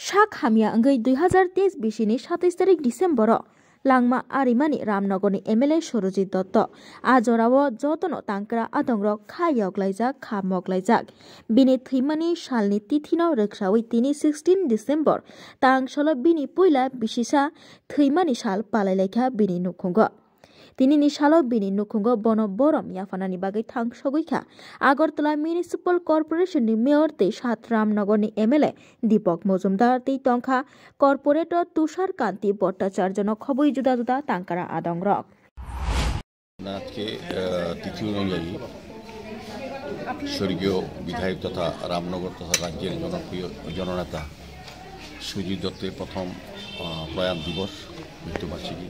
Sak hamia anggai 2023 bisini 27 tarik Disember langma arimani Ramnagorni MLA Sorojit Dotto ajorawo jotono tangkra adongrok khayoklaijak khamoklaijak bini thimani salni tithino roksawi tini 16 December tangsolo bini puila bisisa thimani sal palailekha bini nukhungo তিনি নিশালো বিনি নুখুঙ্গ বন বরম ইয়াফানানি বাগৈ থাংসগৈখা Agartala municipal কর্পোরেশনनि মেয়र तै सात रामनगरनि MLA दीपक मजुमदार तै टंखा corporator Tushar कांति भट्टाचार्य खबई जुदा जुदा तांकारा आदंग्रक আজকে তিথি অনুযায়ী স্বর্গীয় বিধায়ক তথা রামনগর তথা রাজ্যের জনপ্রিয় জননেতা সুজিত দত্তের প্রথম প্রয়াণ দিবস মৃত্যুবার্ষিকী।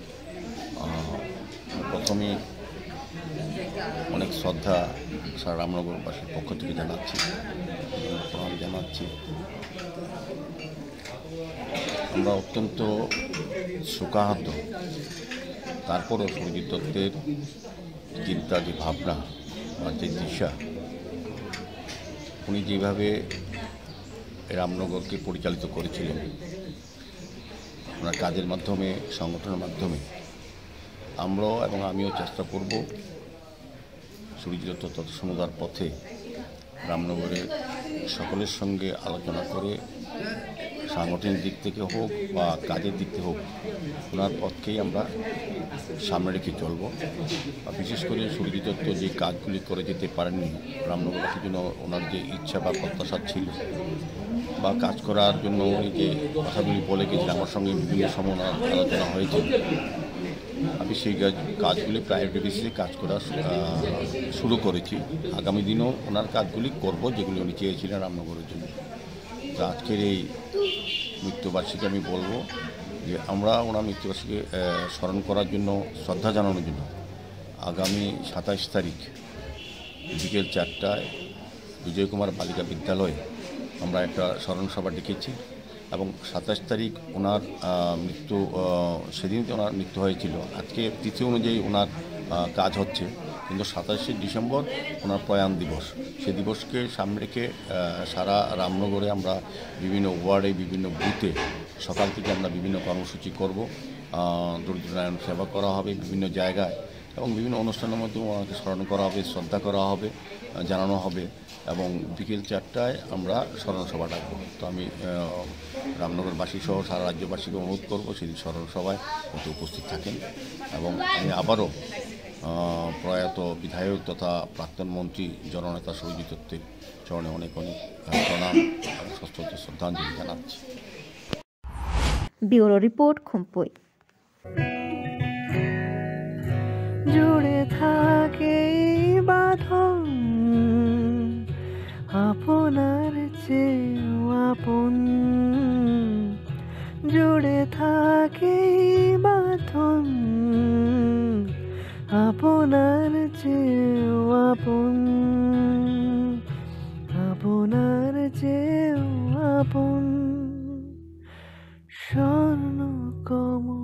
প্রথমে অনেক শ্রদ্ধা সারা রামনগরবাসীর পক্ষ থেকে জানাচ্ছি, প্রণাম জানাচ্ছি। আমরা অত্যন্ত শোকাহত, তারপরও সুজিত দত্তের চিন্তা, যে ভাবনা বা যে দিশা, উনি যেভাবে রামনগরকে পরিচালিত করেছিলেন ওনার কাজের মাধ্যমে, সংগঠনের মাধ্যমে, আমরাও এবং আমিও চেষ্টা করব সুজিত দত্ত সমুদার পথে রামনগরের সকলের সঙ্গে আলোচনা করে সাংগঠনিক দিক থেকে হোক বা কাজের দিক থেকে হোক ওনার পথকেই আমরা সামনে রেখে চলব। বিশেষ করে সুজিত দত্ত যে কাজগুলি করে যেতে পারেননি, রামনগরবাসীর জন্য ওনার যে ইচ্ছা বা প্রত্যাশা ছিল বা কাজ করার জন্য উনি যে কথাগুলি বলে গেছিলেন, আমার সঙ্গে বিভিন্ন সময় আলোচনা হয়েছে। আমি সেই কাজগুলি প্রায়োরিটি বেসিসে কাজ করা শুরু করেছি। আগামী দিনেও ওনার কাজগুলি করব যেগুলি উনি চেয়েছিলেন রামনগরের জন্য। তো আজকের এই মৃত্যুবার্ষিকী আমি বলবো যে আমরা ওনার মৃত্যুবার্ষিকী স্মরণ করার জন্য, শ্রদ্ধা জানানোর জন্য আগামী 27 তারিখ বিকেল 4টায় বিজয় কুমার বালিকা বিদ্যালয়ে আমরা একটা স্মরণ সভা ডেকেছি এবং 27 তারিখ ওনার মৃত্যু, সেদিন ওনার মৃত্যু হয়েছিল। আজকে তিথি অনুযায়ী ওনার কাজ হচ্ছে, কিন্তু 27শে ডিসেম্বর ওনার প্রয়াণ দিবস। সেই দিবসকে সামনে রেখে সারা রামনগরে আমরা বিভিন্ন ওয়ার্ডে, বিভিন্ন বুথে সকাল থেকে আমরা বিভিন্ন কর্মসূচি করব। দরিদ্রায়ন সেবা করা হবে বিভিন্ন জায়গায় এবং বিভিন্ন অনুষ্ঠানের মাধ্যমে ওনাকে স্মরণ করা হবে, শ্রদ্ধা করা হবে, জানানো হবে এবং বিকেল 4টায় আমরা স্মরণ সভা ডাকবো। তো আমি রামনগরবাসী সহ সারা রাজ্যবাসীকে অনুরোধ করবো সেদিন স্মরণ সভায় হয়তো উপস্থিত থাকেন। এবং আমি আবারও প্রয়াত বিধায়ক তথা প্রাক্তন মন্ত্রী জননেতা সুজিত দত্তের চরণে অনেক অনেক প্রণাম এবং শ্রদ্ধাঞ্জলি জানাচ্ছি। Bureau report, Khumpui. জুড়ে থাকে বাঁধন আপনার চেয়েও আপন, জুড়ে থাকে বাঁধন আপনার চেয়েও আপন, আপনার চেয়েও আপন। স্বর্ণ কমল